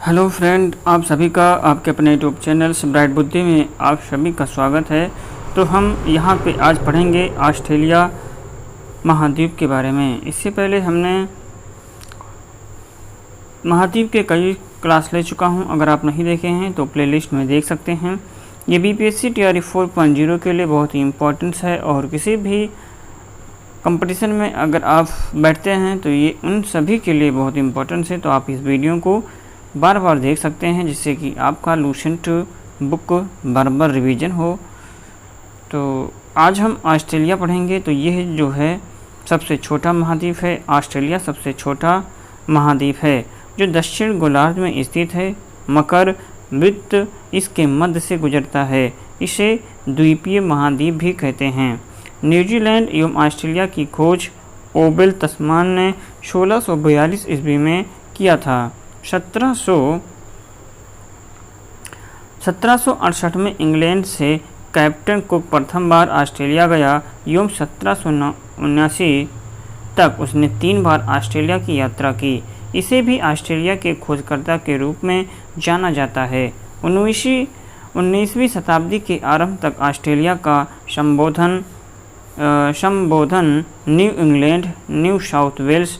Hello friend, आप सभी का आपके अपने यूट्यूब चैनल ब्राइट बुद्धि में आप सभी का स्वागत है। तो हम यहाँ पे आज पढ़ेंगे ऑस्ट्रेलिया महाद्वीप के बारे में। इससे पहले हमने महाद्वीप के कई क्लास ले चुका हूँ। अगर आप नहीं देखे हैं तो प्लेलिस्ट में देख सकते हैं। ये बीपीएससी टीआरई 4.0 के लिए बहुत ही इम्पोर्टेंस है और किसी भी कंपटीशन में अगर आप बैठते हैं तो ये उन सभी के लिए बहुत इम्पोर्टेंस है। तो आप इस वीडियो को बार बार देख सकते हैं जिससे कि आपका लूसेंट बुक बार बार रिवीजन हो। तो आज हम ऑस्ट्रेलिया पढ़ेंगे। तो यह जो है सबसे छोटा महाद्वीप है। ऑस्ट्रेलिया सबसे छोटा महाद्वीप है जो दक्षिण गोलार्ध में स्थित है। मकर वृत्त इसके मध्य से गुजरता है। इसे द्वीपीय महाद्वीप भी कहते हैं। न्यूजीलैंड एवं ऑस्ट्रेलिया की खोज ओबेल तस्मान ने 1642 ईस्वी में किया था। 1768 में इंग्लैंड से कैप्टन कुक प्रथम बार ऑस्ट्रेलिया गया एवं 1779 तक उसने 3 बार ऑस्ट्रेलिया की यात्रा की। इसे भी ऑस्ट्रेलिया के खोजकर्ता के रूप में जाना जाता है। 19वीं शताब्दी के आरंभ तक ऑस्ट्रेलिया का संबोधन New England, New South Wales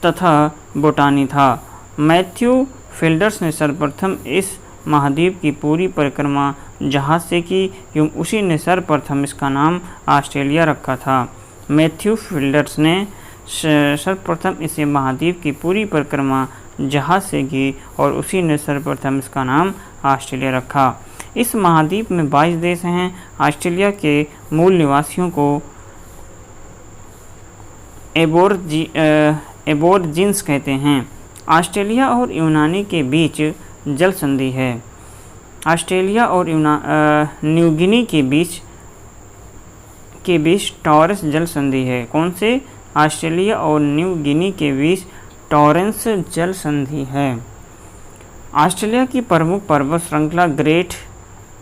तथा बोटानी था। मैथ्यू फिल्डर्स ने सर्वप्रथम इस महाद्वीप की पूरी परिक्रमा जहाज से की एवं उसी ने सर्वप्रथम इसका नाम ऑस्ट्रेलिया रखा था। मैथ्यू फिल्डर्स ने सर्वप्रथम इसे महाद्वीप की पूरी परिक्रमा जहाज से की और उसी ने सर्वप्रथम इसका नाम ऑस्ट्रेलिया रखा। इस महाद्वीप में 22 देश हैं। ऑस्ट्रेलिया के मूल निवासियों को एबोरजिन्स कहते हैं। ऑस्ट्रेलिया और यूनानी के बीच जल संधि है। ऑस्ट्रेलिया और न्यू गिनी के बीच टॉरस जल संधि है। कौन से? ऑस्ट्रेलिया और न्यू गिनी के बीच टॉरेंस जल संधि है। ऑस्ट्रेलिया की प्रमुख पर्वत श्रृंखला ग्रेट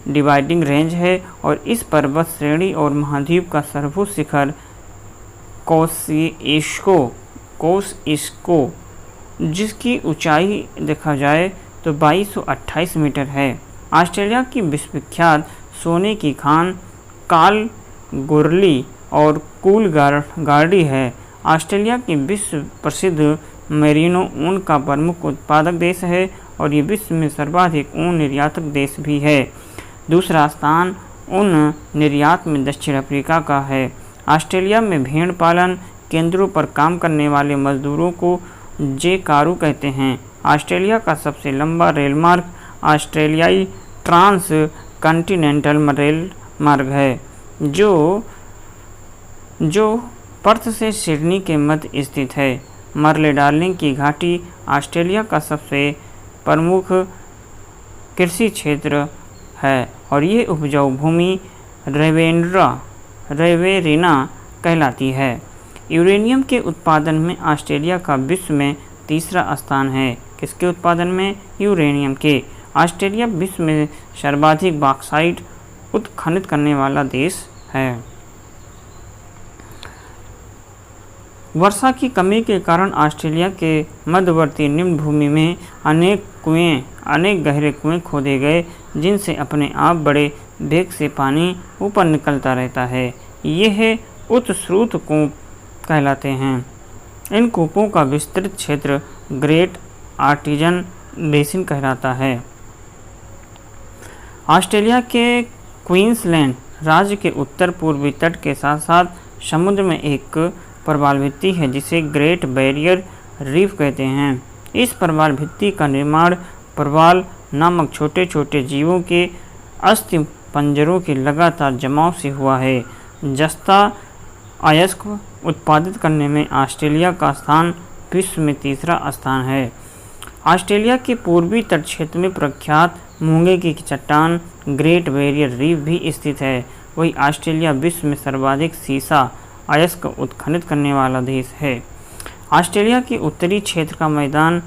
डिवाइडिंग रेंज है और इस पर्वत श्रेणी और महाद्वीप का सर्वोच्च शिखर कोस-इस्को जिसकी ऊंचाई देखा जाए तो 2228 मीटर है। ऑस्ट्रेलिया की विश्वविख्यात सोने की खान कालगोरली और कूलगार्डी है। ऑस्ट्रेलिया की विश्व प्रसिद्ध मेरिनो ऊन का प्रमुख उत्पादक देश है और ये विश्व में सर्वाधिक ऊन निर्यातक देश भी है। दूसरा स्थान ऊन निर्यात में दक्षिण अफ्रीका का है। ऑस्ट्रेलिया में भेड़ पालन केंद्रों पर काम करने वाले मजदूरों को जेकारू कहते हैं। ऑस्ट्रेलिया का सबसे लंबा रेल मार्ग ऑस्ट्रेलियाई ट्रांस कॉन्टिनेंटल रेल मार्ग है जो पर्थ से सिडनी के मध्य स्थित है। मर्ले डार्लिंग की घाटी ऑस्ट्रेलिया का सबसे प्रमुख कृषि क्षेत्र है और ये उपजाऊ भूमि रेवेरिना कहलाती है। यूरेनियम के उत्पादन में ऑस्ट्रेलिया का विश्व में तीसरा स्थान है। किसके उत्पादन में? यूरेनियम के। ऑस्ट्रेलिया विश्व में सर्वाधिक बॉक्साइट उत्खनन करने वाला देश है। वर्षा की कमी के कारण ऑस्ट्रेलिया के मध्यवर्ती निम्न भूमि में अनेक गहरे कुएं खोदे गए जिनसे अपने आप बड़े वेग से पानी ऊपर निकलता रहता है। यह उत्स्रोत कूप कहलाते हैं। इन कूपों का विस्तृत क्षेत्र ग्रेट आर्टिजन बेसिन कहलाता है। ऑस्ट्रेलिया के क्वींसलैंड राज्य के उत्तर पूर्वी तट के साथ साथ समुद्र में एक प्रवाल भित्ति है जिसे ग्रेट बैरियर रीफ कहते हैं। इस प्रवाल भित्ति का निर्माण प्रवाल नामक छोटे छोटे जीवों के अस्थि पंजरों के लगातार जमाव से हुआ है। जस्ता अयस्क उत्पादित करने में ऑस्ट्रेलिया का स्थान विश्व में तीसरा स्थान है। ऑस्ट्रेलिया के पूर्वी तट क्षेत्र में प्रख्यात मूंगे की चट्टान ग्रेट बैरियर रीफ भी स्थित है। वही ऑस्ट्रेलिया विश्व में सर्वाधिक सीसा अयस्क उत्खनन करने वाला देश है। ऑस्ट्रेलिया के उत्तरी क्षेत्र का मैदान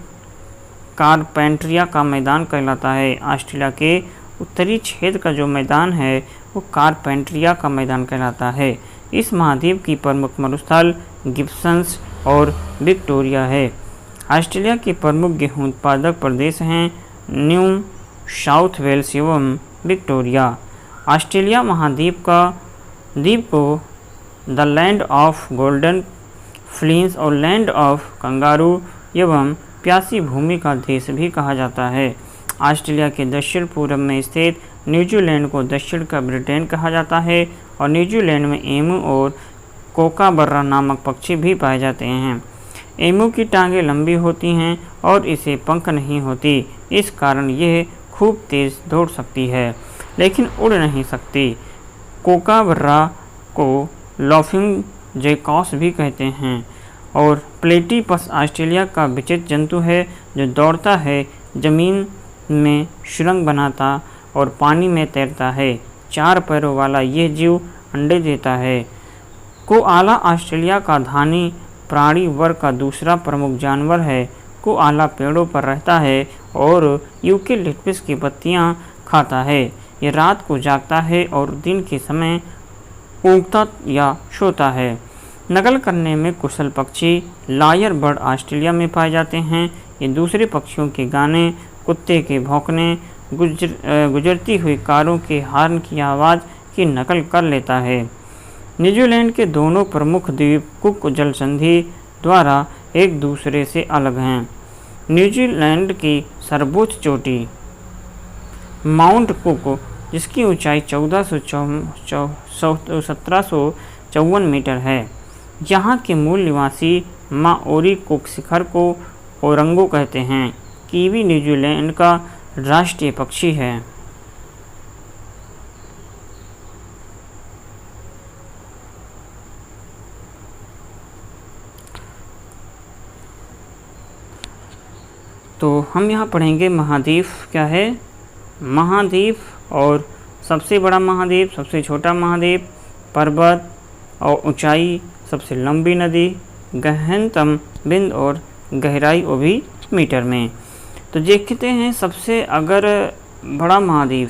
कारपेंट्रिया का मैदान कहलाता है। ऑस्ट्रेलिया के उत्तरी क्षेत्र का जो मैदान है वो कारपेंट्रिया का मैदान कहलाता है। इस महाद्वीप की प्रमुख मरुस्थल गिब्सन्स और विक्टोरिया है। ऑस्ट्रेलिया के प्रमुख गेहूं उत्पादक प्रदेश हैं न्यू साउथ वेल्स एवं विक्टोरिया। ऑस्ट्रेलिया महाद्वीप को द लैंड ऑफ गोल्डन फ्लिंस और लैंड ऑफ कंगारू एवं प्यासी भूमि का देश भी कहा जाता है। ऑस्ट्रेलिया के दक्षिण पूर्व में स्थित न्यूजीलैंड को दक्षिण का ब्रिटेन कहा जाता है और न्यूजीलैंड में एमू और कोकाबर्रा नामक पक्षी भी पाए जाते हैं। एमू की टांगें लंबी होती हैं और इसे पंख नहीं होती, इस कारण यह खूब तेज़ दौड़ सकती है लेकिन उड़ नहीं सकती। कोकाबर्रा को लाफिंग जैकॉस भी कहते हैं। और प्लेटीपस ऑस्ट्रेलिया का विचित्र जंतु है जो दौड़ता है, ज़मीन में सुरंग बनाता और पानी में तैरता है। 4 पैरों वाला यह जीव अंडे देता है। कोआला ऑस्ट्रेलिया का धानी प्राणी वर्ग का दूसरा प्रमुख जानवर है। कोआला पेड़ों पर रहता है और यूकेलिप्टस की पत्तियां खाता है। यह रात को जागता है और दिन के समय ऊँगता या सोता है। नकल करने में कुशल पक्षी लायर बर्ड ऑस्ट्रेलिया में पाए जाते हैं। ये दूसरे पक्षियों के गाने, कुत्ते के भौंकने, गुजरती हुई कारों के हॉर्न की आवाज़ की नकल कर लेता है। न्यूजीलैंड के दोनों प्रमुख द्वीप कुक जल संधि द्वारा एक दूसरे से अलग हैं। न्यूजीलैंड की सर्वोच्च चोटी माउंट कुक, जिसकी ऊंचाई 1754 मीटर है। यहाँ के मूल निवासी माओरी कुक शिखर को ओरंगो कहते हैं। कीवी न्यूजीलैंड का राष्ट्रीय पक्षी है। तो हम यहाँ पढ़ेंगे महाद्वीप क्या है। महाद्वीप और सबसे बड़ा महाद्वीप, सबसे छोटा महाद्वीप, पर्वत और ऊंचाई, सबसे लंबी नदी, गहनतम बिंदु और गहराई वो भी मीटर में। तो देखते हैं सबसे अगर बड़ा महाद्वीप,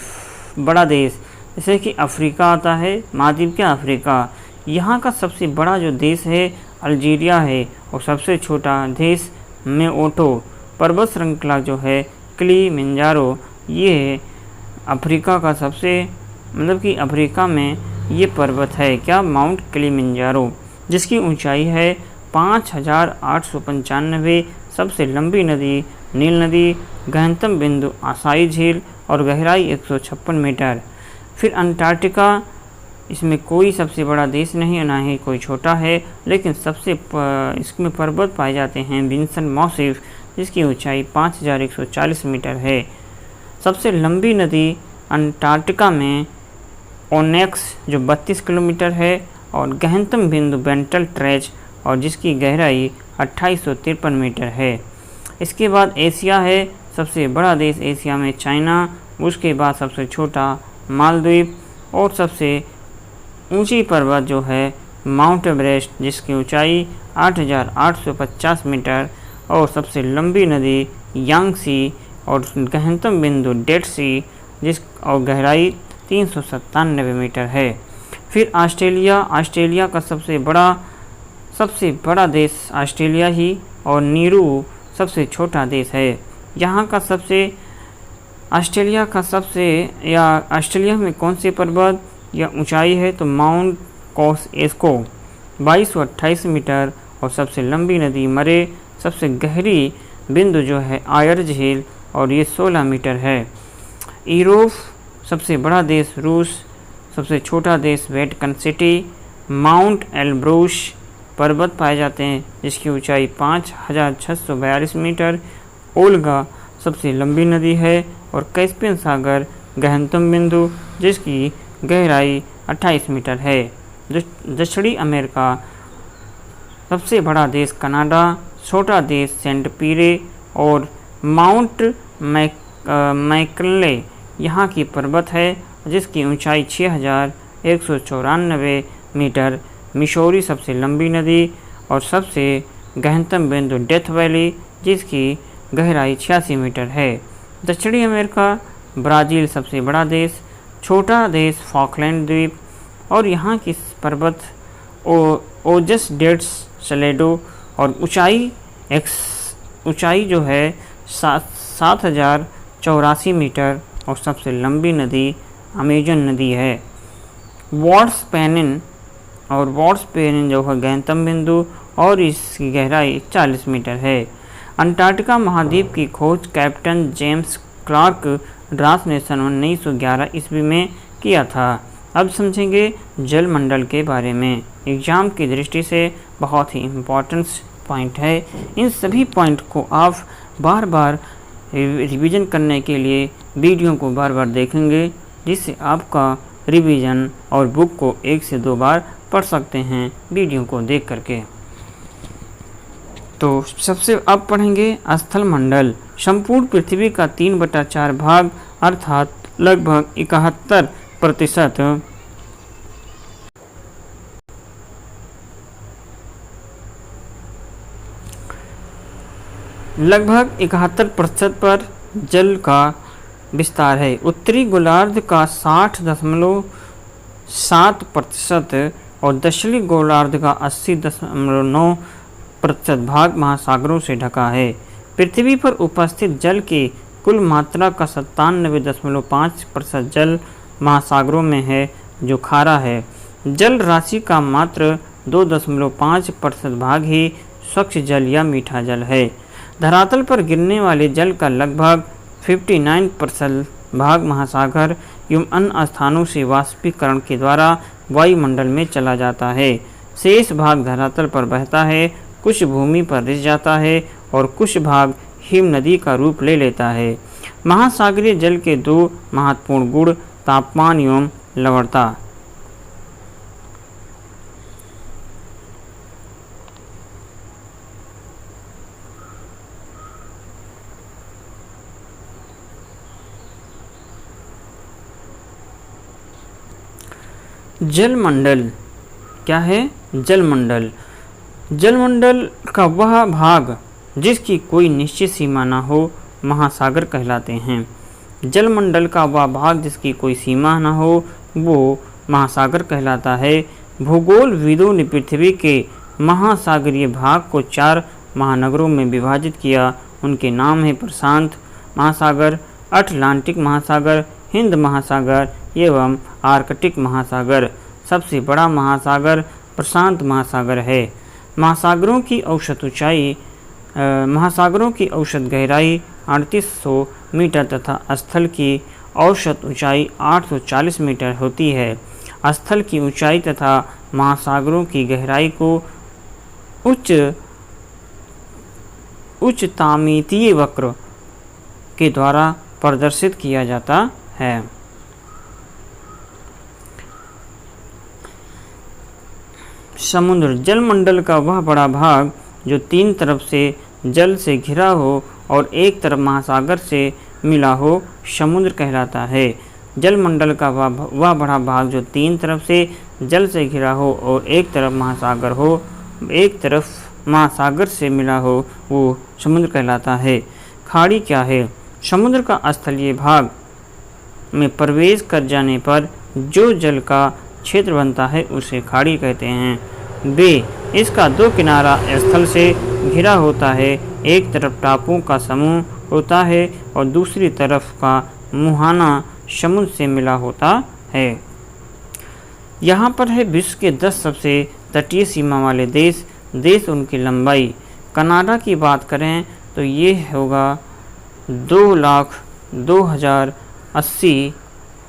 बड़ा देश जैसे कि अफ्रीका आता है। महाद्वीप क्या अफ्रीका। यहाँ का सबसे बड़ा जो देश है अल्जीरिया है और सबसे छोटा देश मेओटो। पर्वत श्रृंखला जो है किलिमंजारो, ये अफ्रीका का सबसे कि अफ्रीका में ये पर्वत है क्या, माउंट किलिमंजारो, जिसकी ऊंचाई है 5895। सबसे लंबी नदी नील नदी, गहनतम बिंदु आसाई झील और गहराई 156 मीटर। फिर अंटार्कटिका, इसमें कोई सबसे बड़ा देश नहीं, ना ही कोई छोटा है, लेकिन इसमें पर्वत पाए जाते हैं विंसन मॉसिफ, जिसकी ऊंचाई 5140 मीटर है। सबसे लंबी नदी अंटार्कटिका में ओनेक्स जो 32 किलोमीटर है और गहनतम बिंदु बेंटल ट्रेच और जिसकी गहराई 2853 मीटर है। इसके बाद एशिया है। सबसे बड़ा देश एशिया में चाइना, उसके बाद सबसे छोटा मालदीव और सबसे ऊंची पर्वत जो है माउंट एवरेस्ट, जिसकी ऊंचाई 8850 मीटर और सबसे लंबी नदी यांगसी और गहनतम बिंदु डेड सी और गहराई 397 मीटर है। फिर ऑस्ट्रेलिया का सबसे बड़ा देश ऑस्ट्रेलिया ही और नीरू सबसे छोटा देश है। यहाँ का ऑस्ट्रेलिया में कौन से पर्वत या ऊंचाई है तो माउंट कोस्को 2228 मीटर और सबसे लंबी नदी मरे, सबसे गहरी बिंदु जो है आयर झील और ये 16 मीटर है। यूरोप सबसे बड़ा देश रूस, सबसे छोटा देश वेटिकन सिटी, माउंट एल्ब्रूस पर्वत पाए जाते हैं जिसकी ऊंचाई 5642 मीटर। ओल्गा सबसे लंबी नदी है और कैस्पियन सागर गहनतम बिंदु जिसकी गहराई 28 मीटर है। दक्षिणी अमेरिका सबसे बड़ा देश कनाडा, छोटा देश सेंट पीरे और माउंट मैकले यहाँ की पर्वत है जिसकी ऊंचाई 6194 मीटर। मिसौरी सबसे लंबी नदी और सबसे गहनतम बिंदु डेथ वैली जिसकी गहराई 86 मीटर है। दक्षिणी अमेरिका ब्राज़ील सबसे बड़ा देश, छोटा देश फॉकलैंड द्वीप और यहाँ की पर्वत ओजस डेट्स सलेडो और ऊंचाई जो है 7,084 मीटर और सबसे लंबी नदी अमेजन नदी है। वॉट्स पेनिन जो है गहनतम बिंदु और इसकी गहराई 40 मीटर है। अंटार्कटिका महाद्वीप की खोज कैप्टन जेम्स क्लार्क ड्रास ने सन 1911 ईस्वी में किया था। अब समझेंगे जलमंडल के बारे में। एग्जाम की दृष्टि से बहुत ही इम्पोर्टेंट पॉइंट है। इन सभी पॉइंट को आप बार बार रिवीजन करने के लिए वीडियो को बार बार देखेंगे, जिससे आपका रिवीजन और बुक को 1 से 2 बार पढ़ सकते हैं वीडियो को देख करके। तो सबसे अब पढ़ेंगे स्थल मंडल। संपूर्ण पृथ्वी का 3/4 भाग अर्थात लगभग 71% पर जल का विस्तार है। उत्तरी गोलार्ध का 60.7% और दक्षिणी गोलार्ध का 80.9% भाग महासागरों से ढका है। पृथ्वी पर उपस्थित जल की कुल मात्रा का 97.5% जल महासागरों में है, जो खारा है। जल राशि का मात्र 2.5% भाग ही स्वच्छ जल या मीठा जल है। धरातल पर गिरने वाले जल का लगभग 59% भाग महासागर एवं अन्य स्थानों से वाष्पीकरण के द्वारा वायुमंडल में चला जाता है। शेष भाग धरातल पर बहता है, कुछ भूमि पर रिस जाता है और कुछ भाग हिम नदी का रूप ले लेता है। महासागरीय जल के 2 महत्वपूर्ण गुण तापमान एवं लवणता। जलमंडल क्या है? जलमंडल का वह भाग जिसकी कोई निश्चित सीमा न हो महासागर कहलाते हैं। जलमंडल का वह भाग जिसकी कोई सीमा न हो वो महासागर कहलाता है। भूगोलविदों ने पृथ्वी के महासागरीय भाग को 4 महानगरों में विभाजित किया। उनके नाम है प्रशांत महासागर, अटलांटिक महासागर, हिंद महासागर एवं आर्कटिक महासागर। सबसे बड़ा महासागर प्रशांत महासागर है। महासागरों की औसत गहराई 3800 मीटर तथा स्थल की औसत ऊंचाई 840 मीटर होती है। स्थल की ऊंचाई तथा महासागरों की गहराई को उच्चतामितीय वक्र के द्वारा प्रदर्शित किया जाता है। समुद्र जलमंडल का वह बड़ा भाग जो 3 तरफ से जल से घिरा हो और एक तरफ महासागर से मिला हो समुद्र कहलाता है। जलमंडल का वह बड़ा भाग जो 3 तरफ से जल से घिरा हो और एक तरफ महासागर से मिला हो वो समुद्र कहलाता है। खाड़ी क्या है? समुद्र का स्थलीय भाग में प्रवेश कर जाने पर जो जल का क्षेत्र बनता है उसे खाड़ी कहते हैं। बे इसका 2 किनारा स्थल से घिरा होता है। एक तरफ टापुओं का समूह होता है और दूसरी तरफ का मुहाना समुद्र से मिला होता है। यहाँ पर है विश्व के 10 सबसे तटीय सीमा वाले देश उनकी लंबाई। कनाडा की बात करें तो ये होगा 2,02,080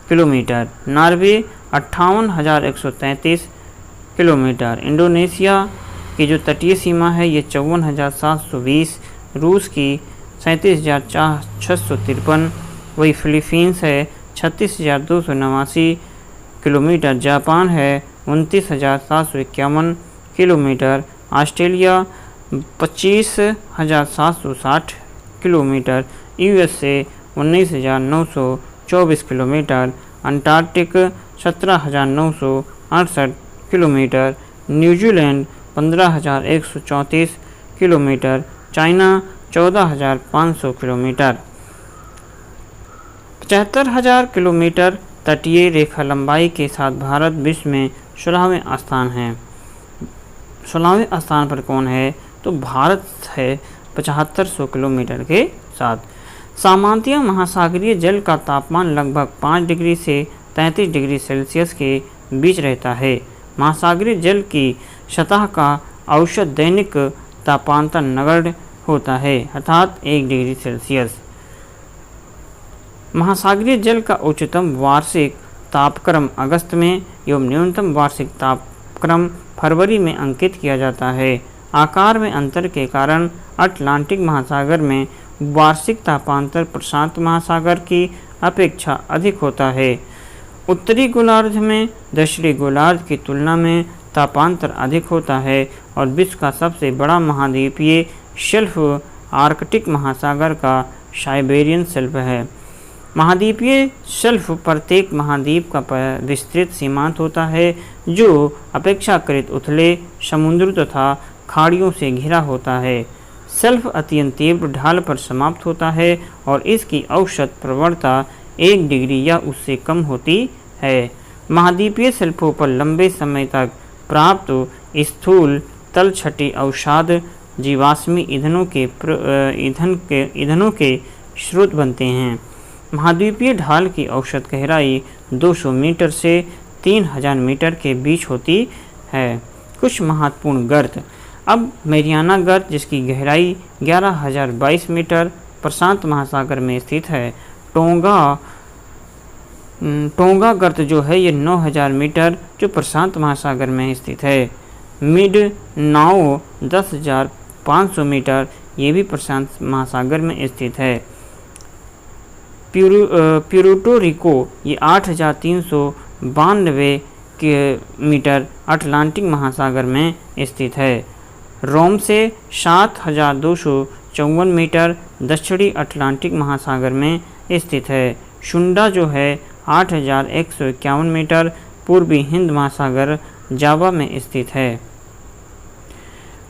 किलोमीटर। Norway 58,133 kilometre. इंडोनेशिया की जो तटीय सीमा है ये 54,720। रूस की 37,653। वही फिलीपींस है 36,289 किलोमीटर। जापान है 29,751 kilometre. Australia 25,760 kilometre. USA 19,924 kilometre. Antarctic 17,968 kilometre. New Zealand 15,134 kilometre. China 14,500 kilometre. 75,000 kilometre तटीय रेखा लंबाई के साथ भारत विश्व में 16वें स्थान है। 16वें स्थान पर कौन है? तो भारत है। 7500 किलोमीटर के साथ। सामान्यतः महासागरीय जल का तापमान लगभग 5 डिग्री से 33 डिग्री सेल्सियस के बीच रहता है। महासागरीय जल की सतह का औसत दैनिक तापांतर नगण्य होता है, अर्थात 1 डिग्री सेल्सियस। महासागरीय जल का उच्चतम वार्षिक तापक्रम अगस्त में एवं न्यूनतम वार्षिक तापक्रम फरवरी में अंकित किया जाता है। आकार में अंतर के कारण अटलांटिक महासागर में वार्षिक तापांतर प्रशांत महासागर की अपेक्षा अधिक होता है। उत्तरी गोलार्ध में दक्षिणी गोलार्ध की तुलना में तापांतर अधिक होता है और विश्व का सबसे बड़ा महाद्वीपीय शेल्फ आर्कटिक महासागर का साइबेरियन शेल्फ है। महाद्वीपीय शेल्फ प्रत्येक महाद्वीप का विस्तृत सीमांत होता है, जो अपेक्षाकृत उथले समुद्र तथा खाड़ियों से घिरा होता है। शेल्फ अत्यंत तीव्र ढाल पर समाप्त होता है और इसकी औसत प्रवणता 1 डिग्री या उससे कम होती है। महाद्वीपीय शेल्फों पर लंबे समय तक प्राप्त स्थूल तलछटी अवसाद जीवाश्मी ईंधनों के स्रोत बनते हैं। महाद्वीपीय ढाल की औसत गहराई 200 मीटर से 3000 मीटर के बीच होती है। कुछ महत्वपूर्ण गर्त। अब मैरियाना गर्त, जिसकी गहराई 11,022 मीटर प्रशांत महासागर में स्थित है। टोंगा गर्त जो है ये 9000 मीटर जो प्रशांत महासागर में स्थित है। मिड नाओ 10,500 मीटर, ये भी प्रशांत महासागर में स्थित है। प्यूर्टो रिको ये 8,392 मीटर अटलांटिक महासागर में स्थित है। रोम से 7,254 मीटर दक्षिणी अटलांटिक महासागर में स्थित है। शुंडा जो है 8,151 मीटर पूर्वी हिंद महासागर जावा में स्थित है।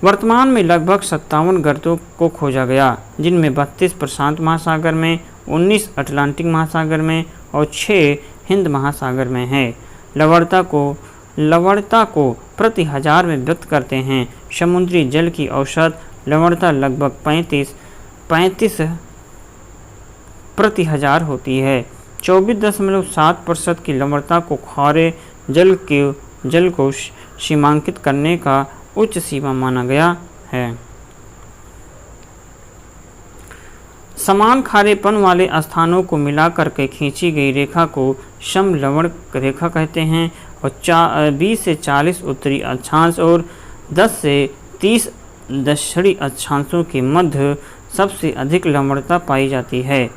वर्तमान में लगभग 57 गर्तों को खोजा गया, जिनमें 32 प्रशांत महासागर में, 19 अटलांटिक महासागर में और 6 हिंद महासागर में है। लवणता को प्रति हजार में व्यक्त करते हैं। समुद्री जल की औसत लवणता लगभग 35 प्रति हजार होती है। 24.7% की लवणता को खारे जल को सीमांकित करने का उच्च सीमा माना गया है। समान खारेपन वाले स्थानों को मिलाकर के खींची गई रेखा को समलवण रेखा कहते हैं और 20 से 40 उत्तरी अक्षांश और 10 से 30 दक्षिणी अक्षांशों के मध्य सबसे अधिक लवणता पाई जाती है।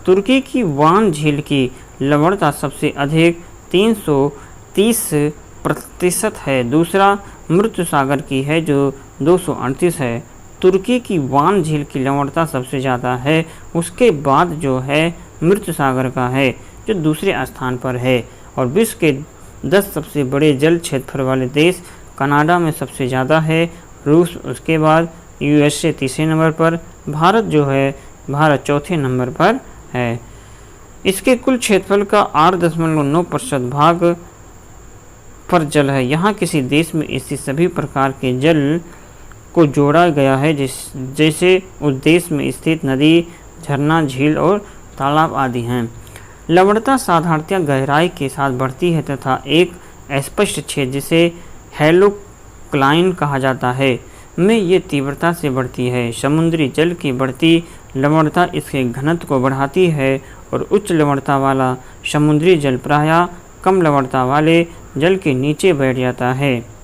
तुर्की की वान झील की लवणता सबसे अधिक 330% है। दूसरा मृत्यु सागर की है जो 238 है। तुर्की की वान झील की लवणता सबसे ज़्यादा है, उसके बाद जो है मृत्यु सागर का है जो दूसरे स्थान पर है। और विश्व के 10 सबसे बड़े जल क्षेत्र वाले देश कनाडा में सबसे ज़्यादा है, रूस उसके बाद, यूएसए तीसरे नंबर पर, भारत चौथे नंबर पर है। इसके कुल क्षेत्रफल का 8.9% भाग पर जल है। यहाँ किसी देश में स्थित सभी प्रकार के जल को जोड़ा गया है, जैसे उस देश में स्थित नदी, झरना, झील और तालाब आदि हैं। लवणता साधारणतः गहराई के साथ बढ़ती है तथा एक स्पष्ट छेद, जिसे हेलोक्लाइन कहा जाता है, में ये तीव्रता से बढ़ती है। समुद्री जल की बढ़ती लवणता इसके घनत्व को बढ़ाती है और उच्च लवणता वाला समुद्री जल प्रायः कम लवणता वाले जल के नीचे बैठ जाता है।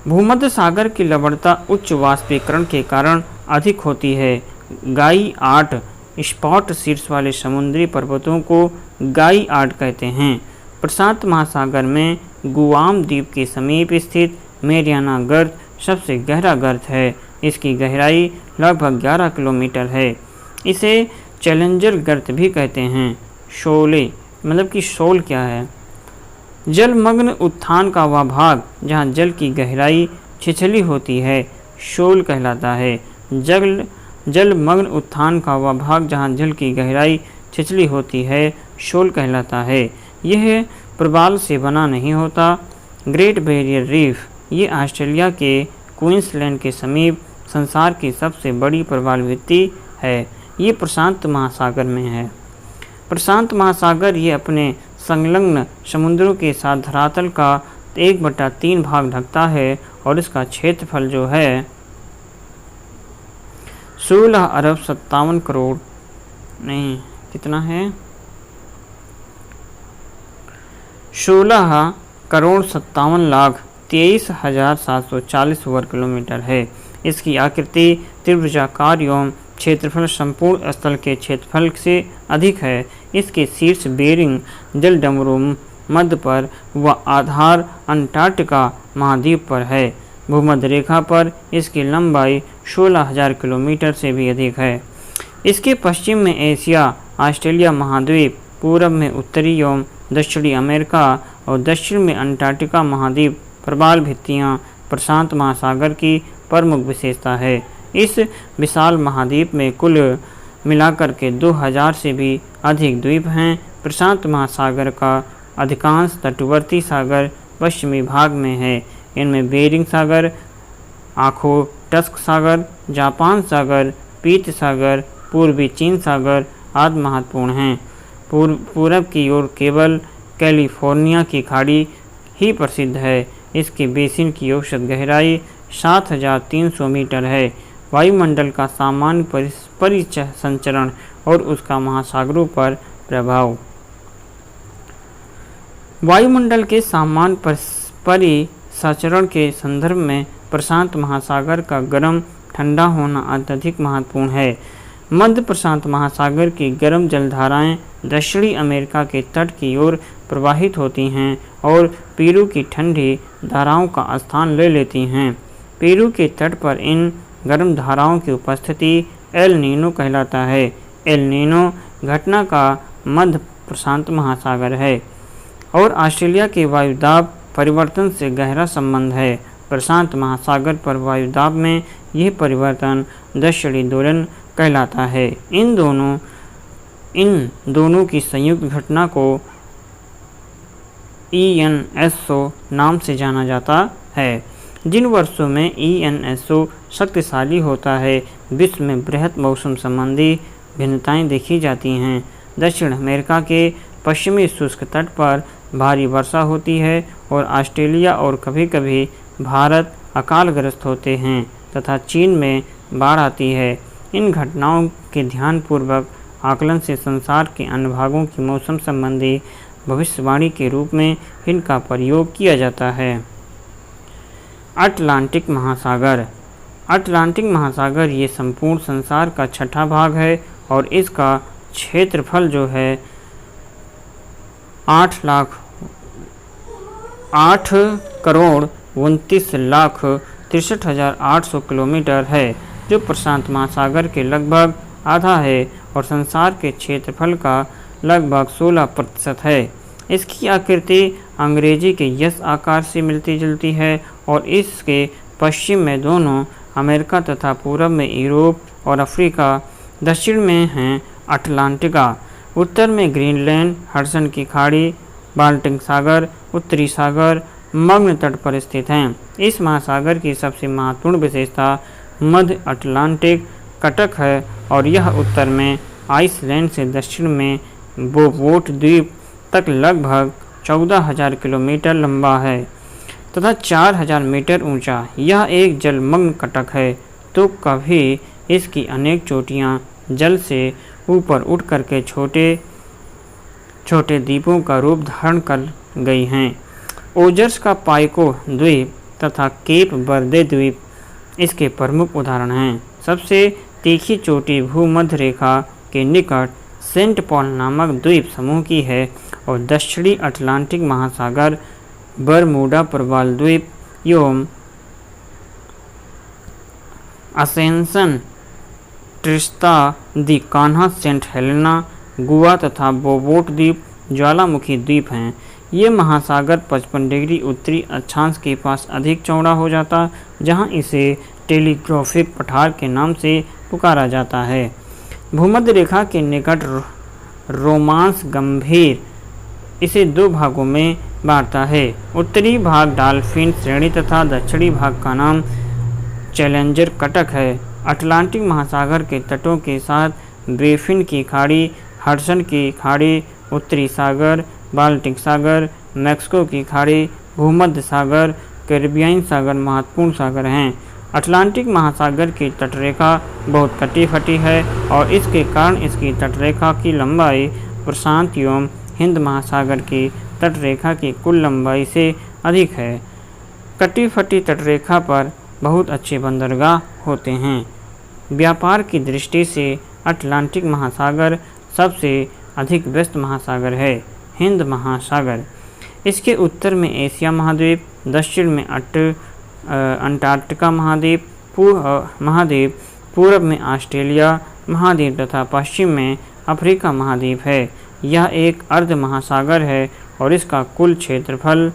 भूमध्य सागर की लवणता उच्च वाष्पीकरण के कारण अधिक होती है। गाई आर्ट स्पॉट शीर्ष वाले समुद्री पर्वतों को गाई आर्ट कहते हैं। प्रशांत महासागर में गुआम द्वीप के समीप स्थित मैरियाना गर्त सबसे गहरा गर्त है। इसकी गहराई लगभग 11 किलोमीटर है। इसे चैलेंजर गर्त भी कहते हैं। शोले मतलब कि शोल क्या है? जलमग्न उत्थान का वह भाग जहाँ जल की गहराई छिछली होती है शोल कहलाता है। जलमग्न उत्थान का वह भाग जहाँ जल की गहराई छिछली होती है शोल कहलाता है। यह प्रवाल से बना नहीं होता। ग्रेट बैरियर रीफ ये ऑस्ट्रेलिया के क्वींसलैंड के समीप संसार की सबसे बड़ी प्रबल भित्ति है। ये प्रशांत महासागर में है। प्रशांत महासागर ये अपने संलग्न समुद्रों के साथ धरातल का 1/3 भाग ढकता है और इसका क्षेत्रफल जो है 16 अरब 57 करोड़ नहीं कितना है 16 करोड़ 57 लाख 23,740 वर्ग किलोमीटर है। इसकी आकृति त्रिभुजाकार एवं क्षेत्रफल संपूर्ण स्थल के क्षेत्रफल से अधिक है। इसके शीर्ष बेरिंग जलडमरू मध्य पर व आधार अंटार्कटिका महाद्वीप पर है। भूमध्य रेखा पर इसकी लंबाई 16,000 किलोमीटर से भी अधिक है। इसके पश्चिम में एशिया ऑस्ट्रेलिया महाद्वीप, पूरब में उत्तरी एवं दक्षिणी अमेरिका और दक्षिण में अंटार्कटिका महाद्वीप प्रबल भित्तियाँ प्रशांत महासागर की प्रमुख विशेषता है। इस विशाल महाद्वीप में कुल मिलाकर के 2000 से भी अधिक द्वीप हैं। प्रशांत महासागर का अधिकांश तटवर्ती सागर पश्चिमी भाग में है। इनमें बेरिंग सागर, ओखोटस्क सागर, जापान सागर, पीत सागर, पूर्वी चीन सागर आदि महत्वपूर्ण हैं। पूरब की ओर केवल कैलिफोर्निया की खाड़ी ही प्रसिद्ध है। इसके बेसिन की औसत गहराई 7,300 मीटर है। वायुमंडल का सामान्य परिसंचरण और उसका महासागरों पर प्रभाव। वायुमंडल के सामान्य परिसंचरण के संदर्भ में प्रशांत महासागर का गर्म ठंडा होना अत्यधिक महत्वपूर्ण है। मध्य प्रशांत महासागर की गर्म जलधाराएं दक्षिणी अमेरिका के तट की ओर प्रवाहित होती हैं और पेरू की ठंडी धाराओं का स्थान ले लेती हैं। पेरू के तट पर इन गर्म धाराओं की उपस्थिति एल नीनो कहलाता है। एल नीनो घटना का मध्य प्रशांत महासागर है और ऑस्ट्रेलिया के वायुदाब परिवर्तन से गहरा संबंध है। प्रशांत महासागर पर वायुदाब में यह परिवर्तन दक्षिणी दोलन कहलाता है। इन दोनों की संयुक्त घटना को ENSO नाम से जाना जाता है। जिन वर्षों में ENSO शक्तिशाली होता है, विश्व में बृहत मौसम संबंधी भिन्नताएं देखी जाती हैं। दक्षिण अमेरिका के पश्चिमी शुष्क तट पर भारी वर्षा होती है और ऑस्ट्रेलिया और कभी कभी भारत अकालग्रस्त होते हैं तथा चीन में बाढ़ आती है। इन घटनाओं के ध्यानपूर्वक आकलन से संसार के अन्य भागों की मौसम संबंधी भविष्यवाणी के रूप में इनका प्रयोग किया जाता है। अटलांटिक महासागर। अटलांटिक महासागर ये संपूर्ण संसार का छठा भाग है और इसका क्षेत्रफल जो है 8 करोड़ 29 लाख 63,800 किलोमीटर है, जो प्रशांत महासागर के लगभग आधा है और संसार के क्षेत्रफल का लगभग 16% है। इसकी आकृति अंग्रेजी के यस आकार से मिलती जुलती है और इसके पश्चिम में दोनों अमेरिका तथा पूरब में यूरोप और अफ्रीका, दक्षिण में हैं अटलांटिका, उत्तर में ग्रीनलैंड, हडसन की खाड़ी, बाल्टिक सागर, उत्तरी सागर मग्न तट पर स्थित हैं। इस महासागर की सबसे महत्वपूर्ण विशेषता मध्य अटलांटिक कटक है और यह उत्तर में आइसलैंड से दक्षिण में बोबोट द्वीप तक लगभग 14,000 किलोमीटर लंबा है तथा 4,000 मीटर ऊंचा। यह एक जलमग्न कटक है, तो कभी इसकी अनेक चोटियां जल से ऊपर उठ करके छोटे छोटे द्वीपों का रूप धारण कर गई हैं। ओजर्स का पाइको द्वीप तथा केप बर्दे द्वीप इसके प्रमुख उदाहरण हैं। सबसे तीखी चोटी भूमध्य रेखा के निकट सेंट पॉल नामक द्वीप समूह की है और दक्षिणी अटलांटिक महासागर बरमूडा प्रबल द्वीप एवं असेंशन, ट्रिस्ता दी कान्हा, सेंट हेलेना, गुआ तथा बोबोट द्वीप ज्वालामुखी द्वीप हैं। ये महासागर 55 डिग्री उत्तरी अक्षांश के पास अधिक चौड़ा हो जाता, जहां इसे टेलीग्राफिक पठार के नाम से पुकारा जाता है। भूमध्य रेखा के निकट रोमांस गंभीर इसे दो भागों में बांटता है। उत्तरी भाग डॉल्फिन श्रेणी तथा दक्षिणी भाग का नाम चैलेंजर कटक है। अटलांटिक महासागर के तटों के साथ बेफिन की खाड़ी, हडसन की खाड़ी, उत्तरी सागर, बाल्टिक सागर, मैक्सिको की खाड़ी, भूमध्य सागर, कैरिबियन सागर महत्वपूर्ण सागर हैं। अटलांटिक महासागर की तटरेखा बहुत कटी फटी है और इसके कारण इसकी तटरेखा की लंबाई प्रशांत एवं हिंद महासागर की तटरेखा की कुल लंबाई से अधिक है। कटी फटी तटरेखा पर बहुत अच्छे बंदरगाह होते हैं। व्यापार की दृष्टि से अटलांटिक महासागर सबसे अधिक व्यस्त महासागर है। हिंद महासागर, इसके उत्तर में एशिया महाद्वीप, दक्षिण में अंटार्कटिका महाद्वीप, पूर्व में ऑस्ट्रेलिया महाद्वीप तथा पश्चिम में अफ्रीका महाद्वीप है। यह एक अर्ध महासागर है और इसका कुल क्षेत्रफल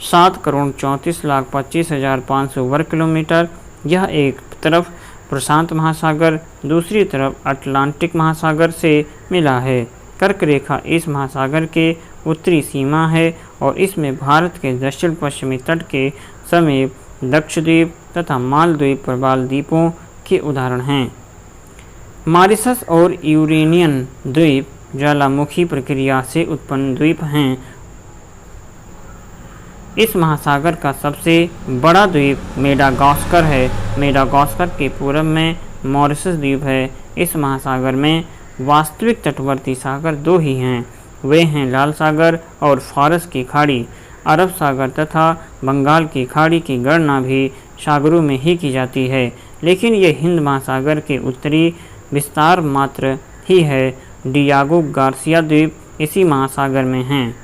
7,34,25,500 वर्ग किलोमीटर। यह एक तरफ प्रशांत महासागर, दूसरी तरफ अटलांटिक महासागर से मिला है। कर्क रेखा इस महासागर के उत्तरी सीमा है और इसमें भारत के दक्षिण पश्चिमी तट के समीप लक्षद्वीप तथा मालदीव प्रवाल द्वीपों के उदाहरण हैं। मॉरिशस और यूरेनियन द्वीप ज्वालामुखी प्रक्रिया से उत्पन्न द्वीप हैं। इस महासागर का सबसे बड़ा द्वीप मेडागास्कर है। मेडागास्कर के पूर्व में मॉरिशस द्वीप है। इस महासागर में वास्तविक तटवर्ती सागर दो ही हैं, वे हैं लाल सागर और फारस की खाड़ी। अरब सागर तथा बंगाल की खाड़ी की गणना भी सागरों में ही की जाती है, लेकिन ये हिंद महासागर के उत्तरी विस्तार मात्र ही है। डियागो गार्सिया द्वीप इसी महासागर में हैं।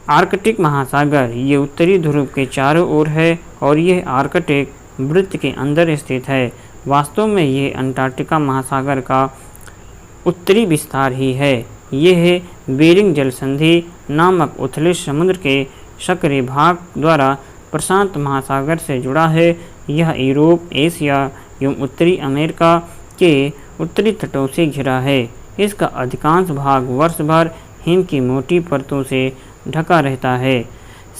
आर्कटिक महासागर, ये उत्तरी ध्रुव के चारों ओर है और यह आर्कटिक वृत्त के अंदर स्थित है। वास्तव में ये अंटार्कटिका महासागर का उत्तरी विस्तार ही है। यह बेरिंग जल संधि नामक उथले समुद्र के सक्रिय भाग द्वारा प्रशांत महासागर से जुड़ा है। यह यूरोप, एशिया एवं उत्तरी अमेरिका के उत्तरी तटों से घिरा है। इसका अधिकांश भाग वर्ष भर हिम की मोटी परतों से ढका रहता है।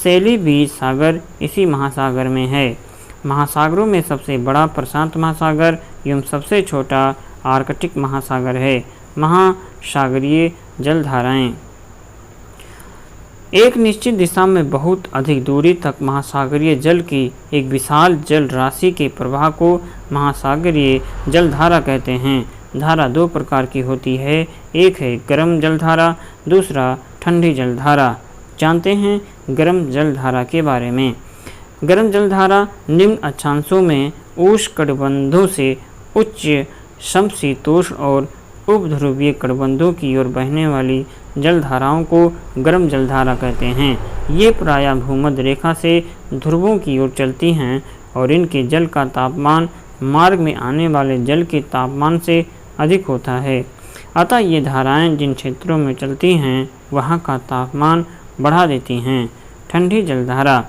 सैली बीज सागर इसी महासागर में है। महासागरों में सबसे बड़ा प्रशांत महासागर एवं सबसे छोटा आर्कटिक महासागर है। महासागरीय जलधाराएं, एक निश्चित दिशा में बहुत अधिक दूरी तक महासागरीय जल की एक विशाल जल राशि के प्रवाह को महासागरीय जलधारा कहते हैं। धारा दो प्रकार की होती है, एक है गर्म जलधारा, दूसरा ठंडी जलधारा। जानते हैं गर्म जलधारा के बारे में। गर्म जलधारा निम्न अक्षांशों में उष्णकटिबंधों से उच्च समशीतोष्ण और उपध्रुवीय कटिबंधों की ओर बहने वाली जलधाराओं को गर्म जलधारा कहते हैं। ये प्रायः भूमध्य रेखा से ध्रुवों की ओर चलती हैं और इनके जल का तापमान मार्ग में आने वाले जल के तापमान से अधिक होता है। अतः ये धाराएं जिन क्षेत्रों में चलती हैं वहाँ का तापमान बढ़ा देती हैं। ठंडी जलधारा,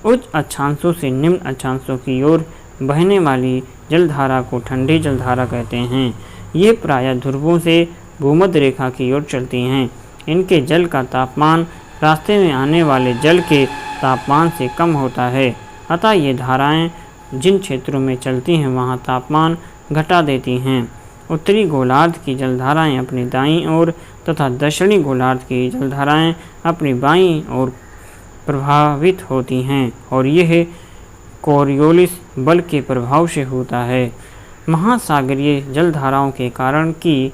उच्च अक्षांशों से निम्न अक्षांशों की ओर बहने वाली जलधारा को ठंडी जलधारा कहते हैं। ये प्रायः ध्रुवों से भूमध्य रेखा की ओर चलती हैं। इनके जल का तापमान रास्ते में आने वाले जल के तापमान से कम होता है। अतः ये धाराएं जिन क्षेत्रों में चलती हैं वहाँ तापमान घटा देती हैं। उत्तरी गोलार्ध की जलधाराएं अपनी दाईं ओर तथा दक्षिणी गोलार्ध की जलधाराएं अपनी बाईं ओर प्रभावित होती हैं और यह कोरियोलिस बल के प्रभाव से होता है। महासागरीय जलधाराओं के कारण की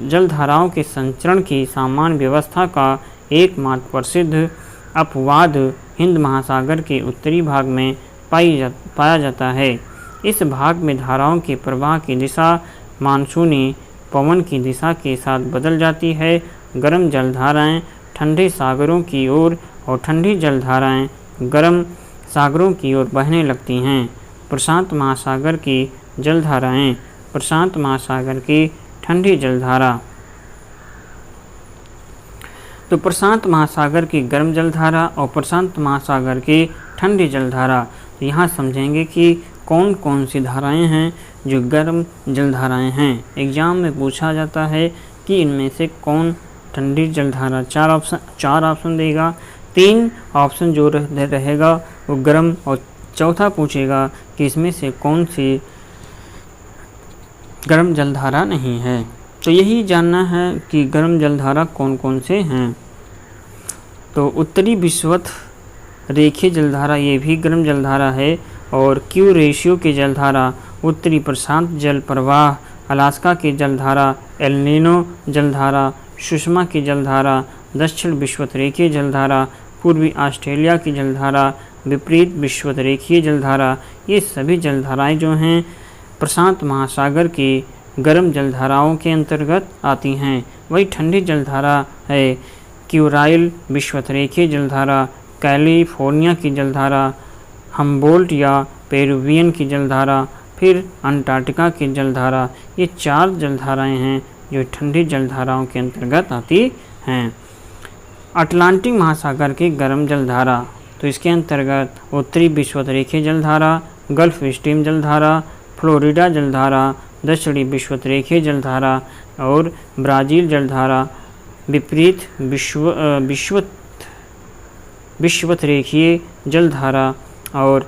जलधाराओं के संचरण की सामान्य व्यवस्था का एकमात्र प्रसिद्ध अपवाद हिंद महासागर के उत्तरी भाग में पाया जाता है। इस भाग में धाराओं के प्रवाह की दिशा मानसूनी पवन की दिशा के साथ बदल जाती है। गर्म जलधाराएं ठंडे सागरों की ओर और ठंडी जलधाराएं गर्म सागरों की ओर बहने लगती हैं। प्रशांत महासागर की जलधाराएं, प्रशांत महासागर की ठंडी जलधारा। तो प्रशांत महासागर की गर्म जलधारा और प्रशांत महासागर की ठंडी जलधारा। तो यहाँ समझेंगे कि कौन कौन सी धाराएं हैं जो गर्म जलधाराएं हैं। एग्जाम में पूछा जाता है कि इनमें से कौन ठंडी जलधारा, चार ऑप्शन देगा। 3 ऑप्शन जो रहेगा वो गर्म और चौथा पूछेगा कि इसमें से कौन सी गर्म जलधारा नहीं है। तो यही जानना है कि गर्म जलधारा कौन कौन से हैं। तो उत्तरी विषुवत रेखीय जलधारा ये भी गर्म जलधारा है, और क्यू रेशियो की जलधारा, उत्तरी प्रशांत जल प्रवाह, अलास्का की जलधारा, एल नीनो जलधारा, सुषमा की जलधारा, दक्षिण विषुवत रेखीय जलधारा, पूर्वी ऑस्ट्रेलिया की जलधारा, विपरीत विषुवत रेखीय जलधारा, ये सभी जलधाराएं जो हैं प्रशांत महासागर की गर्म जलधाराओं के अंतर्गत आती हैं। वही ठंडी जलधारा है क्यूराइल विषुवत रेखीय जलधारा, कैलिफोर्निया की जलधारा, हम्बोल्ट या पेरुवियन की जलधारा, फिर अंटार्कटिका की जलधारा। ये 4 जलधाराएं हैं जो ठंडी जलधाराओं के अंतर्गत आती हैं। अटलांटिक महासागर की गर्म जलधारा, तो इसके अंतर्गत उत्तरी विषुवत रेखीय जलधारा, गल्फ स्ट्रीम जलधारा, फ्लोरिडा जलधारा, दक्षिणी विषुवत रेखीय जलधारा और ब्राज़ील जलधारा, विपरीत विषुवत रेखीय जलधारा और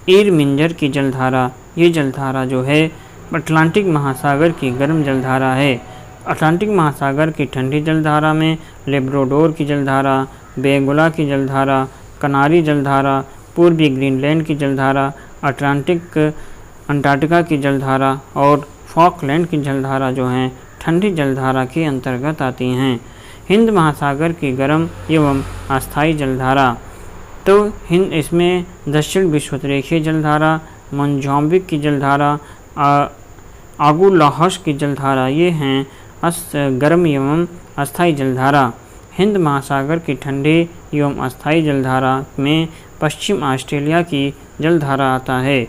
इरमिंजर की जलधारा। ये जलधारा जो है अटलांटिक महासागर की गर्म जलधारा है। अटलांटिक महासागर की ठंडी जलधारा में लेब्राडोर की जलधारा, बेंगुला की जलधारा, कनारी जलधारा, पूर्वी ग्रीनलैंड की जलधारा, अंटार्कटिका की जलधारा और फॉकलैंड की जलधारा जो हैं ठंडी जलधारा के अंतर्गत आती हैं। हिंद महासागर की गर्म एवं अस्थायी जलधारा, तो इसमें दक्षिण विषुवत रेखीय जलधारा, मोजाम्बिक की जलधारा, आगुलाहस की जलधारा, ये हैं गर्म एवं अस्थायी जलधारा। हिंद महासागर की ठंडी एवं अस्थायी जलधारा में पश्चिम ऑस्ट्रेलिया की जलधारा आता है।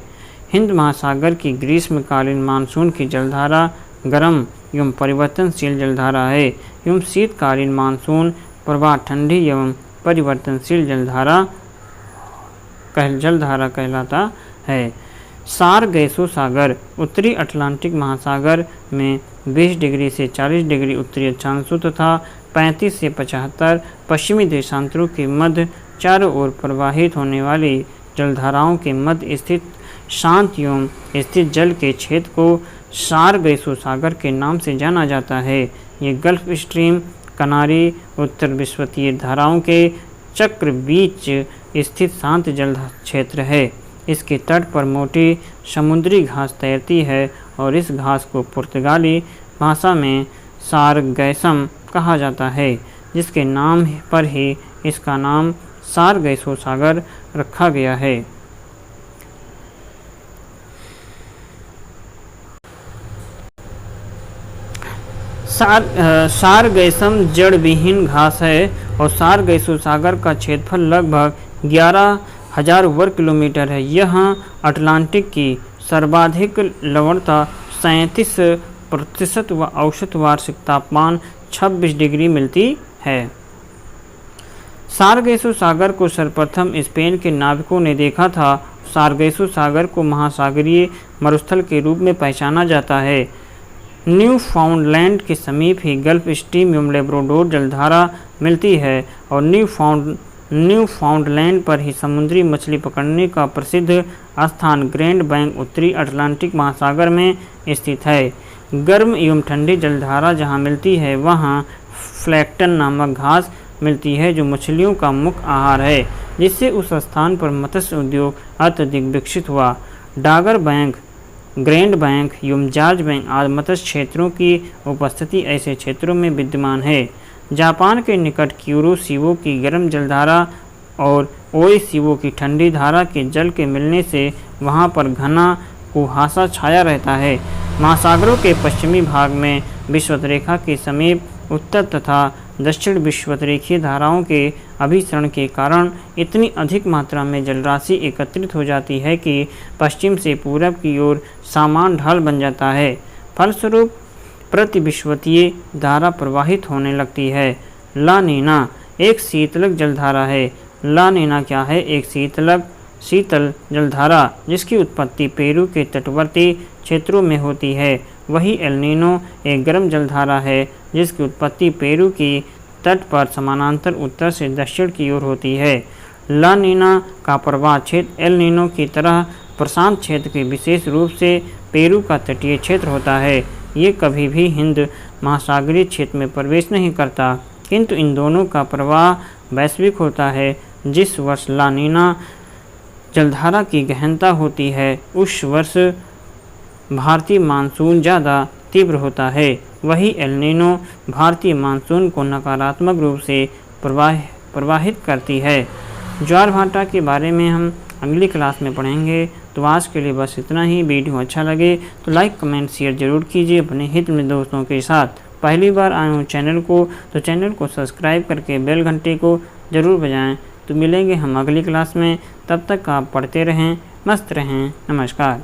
हिंद महासागर की ग्रीष्मकालीन मानसून की जलधारा गर्म एवं परिवर्तनशील जलधारा है, एवं शीतकालीन मानसून प्रवाह ठंडी एवं परिवर्तनशील जलधारा कहलाता है। सारगैसो सागर, उत्तरी अटलांटिक महासागर में 20 डिग्री से 40 डिग्री उत्तरी अक्षांशों तथा 35 से 75 पश्चिमी देशांतरों के मध्य चारों ओर प्रवाहित होने वाली जलधाराओं के मध्य स्थित शांत एवं स्थिर जल के क्षेत्र को सारगैसो सागर के नाम से जाना जाता है। ये गल्फ स्ट्रीम, कनारी, उत्तर विषुवतीय धाराओं के चक्र बीच स्थित शांत जल क्षेत्र है। इसके तट पर मोटी समुद्री घास तैरती है और इस घास को पुर्तगाली भाषा में सारगैसम कहा जाता है, जिसके नाम पर ही इसका नाम सारगैसो सागर रखा गया है। सारगैसम जड़ विहीन घास है और सारगैसो सागर का क्षेत्रफल लगभग 11,000 वर्ग किलोमीटर है। यहाँ अटलांटिक की सर्वाधिक लवणता 37% व औसत वार्षिक तापमान 26 डिग्री मिलती है। सारगैसो सागर को सर्वप्रथम स्पेन के नाविकों ने देखा था। सारगैसो सागर को महासागरीय मरुस्थल के रूप में पहचाना जाता है। न्यू फाउंडलैंड के समीप ही गल्फ स्ट्रीम एवं लेब्राडोर जलधारा मिलती है और न्यू फाउंडलैंड पर ही समुद्री मछली पकड़ने का प्रसिद्ध स्थान ग्रैंड बैंक उत्तरी अटलांटिक महासागर में स्थित है। गर्म एवं ठंडी जलधारा जहाँ मिलती है वहाँ फ्लैक्टन नामक घास मिलती है जो मछलियों का मुख्य आहार है, जिससे उस स्थान पर मत्स्य उद्योग अत्यधिक विकसित हुआ। डागर बैंक, ग्रैंड बैंक एवं जॉर्ज बैंक आदि मत्स्य क्षेत्रों की उपस्थिति ऐसे क्षेत्रों में विद्यमान है। जापान के निकट क्यूरोशिबो की गर्म जलधारा और ओइशिबो की ठंडी धारा के जल के मिलने से वहां पर घना कुहासा छाया रहता है। महासागरों के पश्चिमी भाग में विषुवत रेखा के समीप उत्तर तथा दक्षिण विषुवत रेखीय धाराओं के अभिसरण के कारण इतनी अधिक मात्रा में जलराशि एकत्रित हो जाती है कि पश्चिम से पूरब की ओर समान ढाल बन जाता है। फलस्वरूप प्रतिविषुवतीय धारा प्रवाहित होने लगती है। ला नीना एक शीतलक जलधारा है। ला नीना क्या है? एक शीतल जलधारा जिसकी उत्पत्ति पेरू के तटवर्ती क्षेत्रों में होती है। वही एल नीनो एक गर्म जलधारा है जिसकी उत्पत्ति पेरू की तट पर समानांतर उत्तर से दक्षिण की ओर होती है। ला नीना का प्रवाह क्षेत्र एल नीनो की तरह प्रशांत क्षेत्र के विशेष रूप से पेरू का तटीय क्षेत्र होता है। ये कभी भी हिंद महासागरीय क्षेत्र में प्रवेश नहीं करता, किंतु इन दोनों का प्रवाह वैश्विक होता है। जिस वर्ष ला नीना जलधारा की गहनता होती है उस वर्ष भारतीय मानसून ज़्यादा तीव्र होता है। वही एल नीनो भारतीय मानसून को नकारात्मक रूप से प्रवाहित करती है। ज्वार भाटा के बारे में हम अगली क्लास में पढ़ेंगे। तो आज के लिए बस इतना ही। वीडियो अच्छा लगे तो लाइक कमेंट शेयर जरूर कीजिए अपने हित में दोस्तों के साथ। पहली बार आए हो चैनल को सब्सक्राइब करके बेल घंटे को ज़रूर बजाएं। तो मिलेंगे हम अगली क्लास में, तब तक आप पढ़ते रहें, मस्त रहें। नमस्कार।